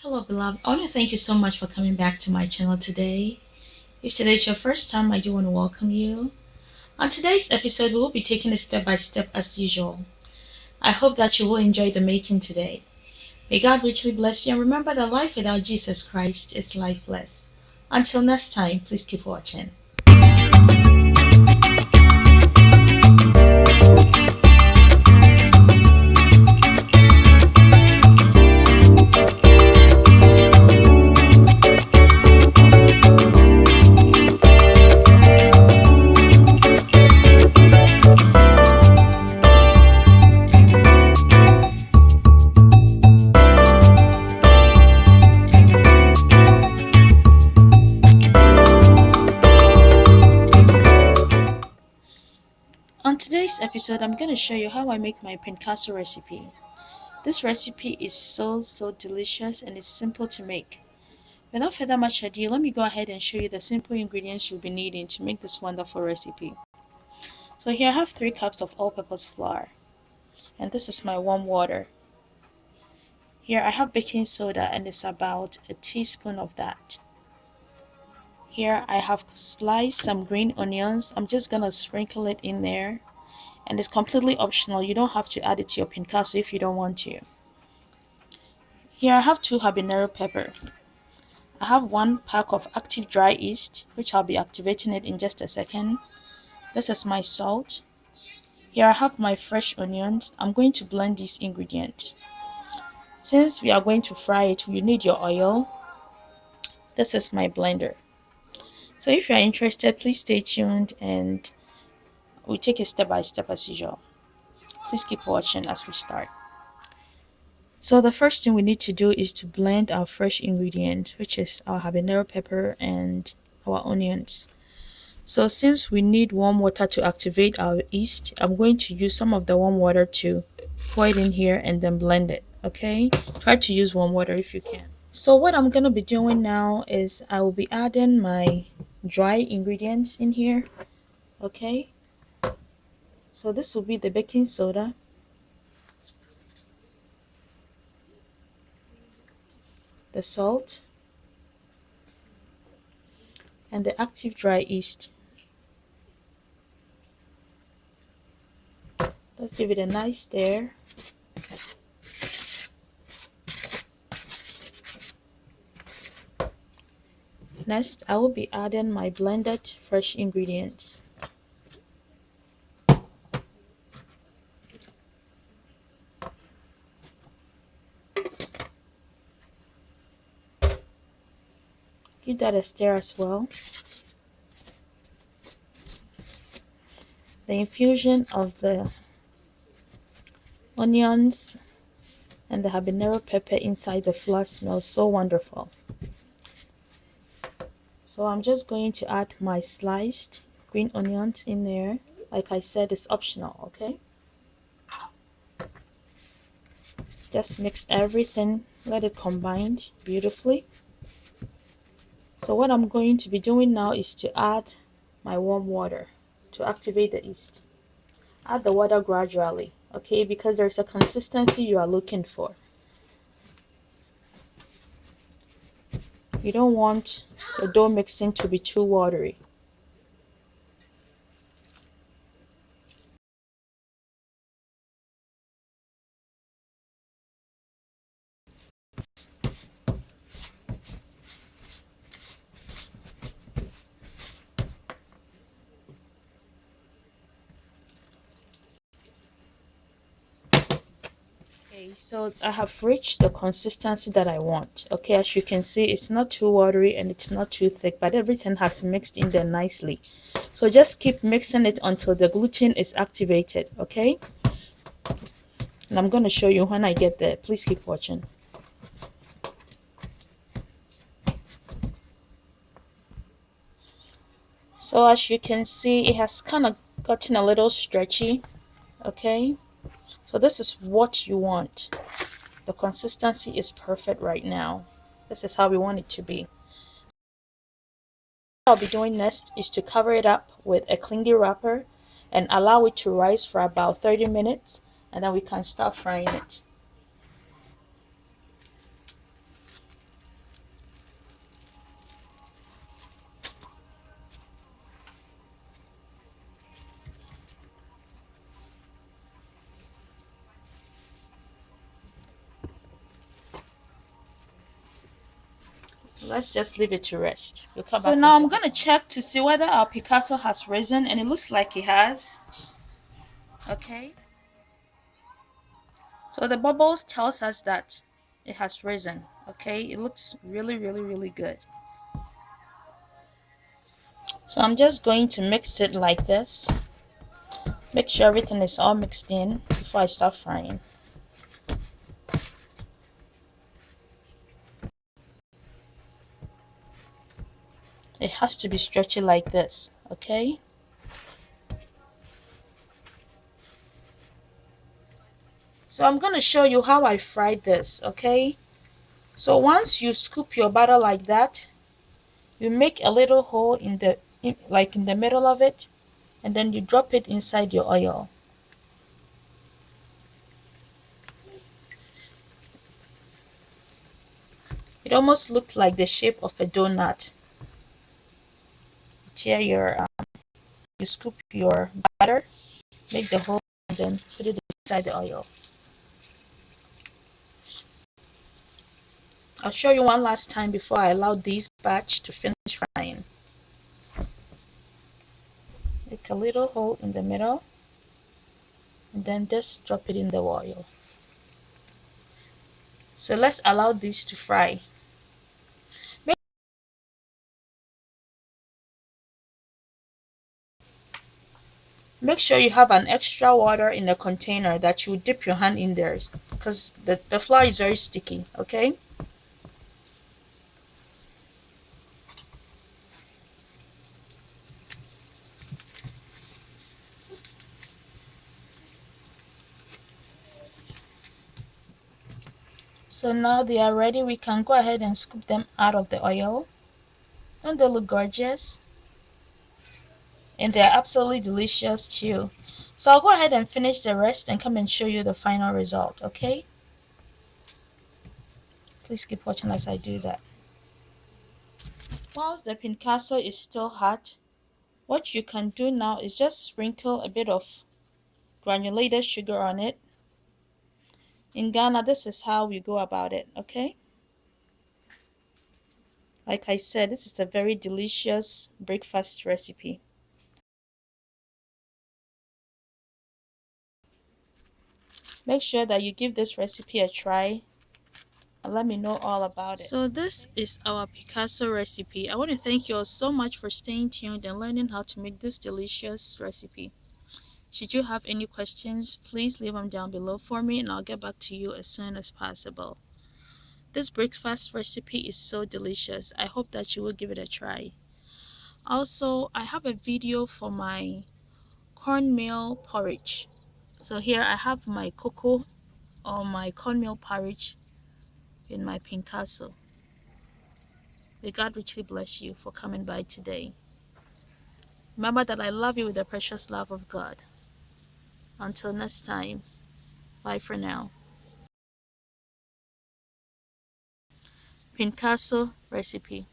Hello, beloved. I want to thank you so much for coming back to my channel today. If today is your first time, I do want to welcome you. On today's episode, we will be taking it step by step as usual. I hope that you will enjoy the making today. May God richly bless you and remember that life without Jesus Christ is lifeless. Until next time, please keep watching. On today's episode, I'm going to show you how I make my Pinkaso recipe. This recipe is so delicious and it's simple to make. Without further much ado, let me go ahead and show you the simple ingredients you'll be needing to make this wonderful recipe. So here I have 3 cups of all-purpose flour, and this is my warm water. Here I have baking soda, and it's about a teaspoon of that. Here I have sliced some green onions. I'm just gonna sprinkle it in there, and it's completely optional. You don't have to add it to your Pinkaso if you don't want to. Here I have 2 habanero pepper. I have 1 pack of active dry yeast, which I'll be activating it in just a second. This is my salt. Here I have my fresh onions. I'm going to blend these ingredients. Since we are going to fry it, you need your oil. This is my blender. So if you are interested, please stay tuned and we take it step by step as usual. Please keep watching as we start. So the first thing we need to do is to blend our fresh ingredients, which is our habanero pepper and our onions. So since we need warm water to activate our yeast, I'm going to use some of the warm water to pour it in here and then blend it. Okay, try to use warm water if you can. So what I'm gonna be doing now is I will be adding my dry ingredients in here. Okay, so this will be the baking soda, the salt, and the active dry yeast. Let's give it a nice stir. Next, I will be adding my blended fresh ingredients. Give that a stir as well. The infusion of the onions and the habanero pepper inside the flour smells so wonderful. So I'm just going to add my sliced green onions in there. Like I said, it's optional, okay? Just mix everything, let it combine beautifully. So what I'm going to be doing now is to add my warm water to activate the yeast. Add the water gradually, okay, because there's a consistency you are looking for. You don't want the dough mixing to be too watery. Okay, so I have reached the consistency that I want. Okay, as you can see, it's not too watery and it's not too thick, but everything has mixed in there nicely. So just keep mixing it until the gluten is activated, okay? And I'm going to show you when I get there. Please keep watching. So as you can see, it has kind of gotten a little stretchy, okay? So this is what you want. The consistency is perfect right now. This is how we want it to be. What I'll be doing next is to cover it up with a clingy wrapper and allow it to rise for about 30 minutes, and then we can start frying it. Let's just leave it to rest. We'll come so back now I'm going to check to see whether our Pinkaso has risen, and it looks like it has. Okay. So the bubbles tells us that it has risen. Okay. It looks really good. So I'm just going to mix it like this. Make sure everything is all mixed in before I start frying. It has to be stretchy like this, okay? So I'm going to show you how I fried this, okay? So once you scoop your butter like that, you make a little hole in the middle of it, and then you drop it inside your oil. It almost looked like the shape of a donut. You scoop your butter, make the hole, and then put it inside the oil. I'll show you one last time before I allow this batch to finish frying. Make a little hole in the middle, and then just drop it in the oil. So let's allow this to fry. Make sure you have an extra water in the container that you dip your hand in there, because the flour is very sticky, okay? So now they are ready. We can go ahead and scoop them out of the oil. Don't they look gorgeous? And they're absolutely delicious too. So I'll go ahead and finish the rest and come and show you the final result, okay? Please keep watching as I do that. Whilst the Pinkaso is still hot, what you can do now is just sprinkle a bit of granulated sugar on it. In Ghana, this is how we go about it, okay? Like I said, this is a very delicious breakfast recipe. Make sure that you give this recipe a try and let me know all about it. So this is our Pinkaso recipe. I want to thank you all so much for staying tuned and learning how to make this delicious recipe. Should you have any questions, please leave them down below for me and I'll get back to you as soon as possible. This breakfast recipe is so delicious. I hope that you will give it a try. Also, I have a video for my cornmeal porridge. So here I have my cocoa or my cornmeal porridge in my Pinkaso. May God richly bless you for coming by today. Remember that I love you with the precious love of God. Until next time, bye for now. Pinkaso recipe.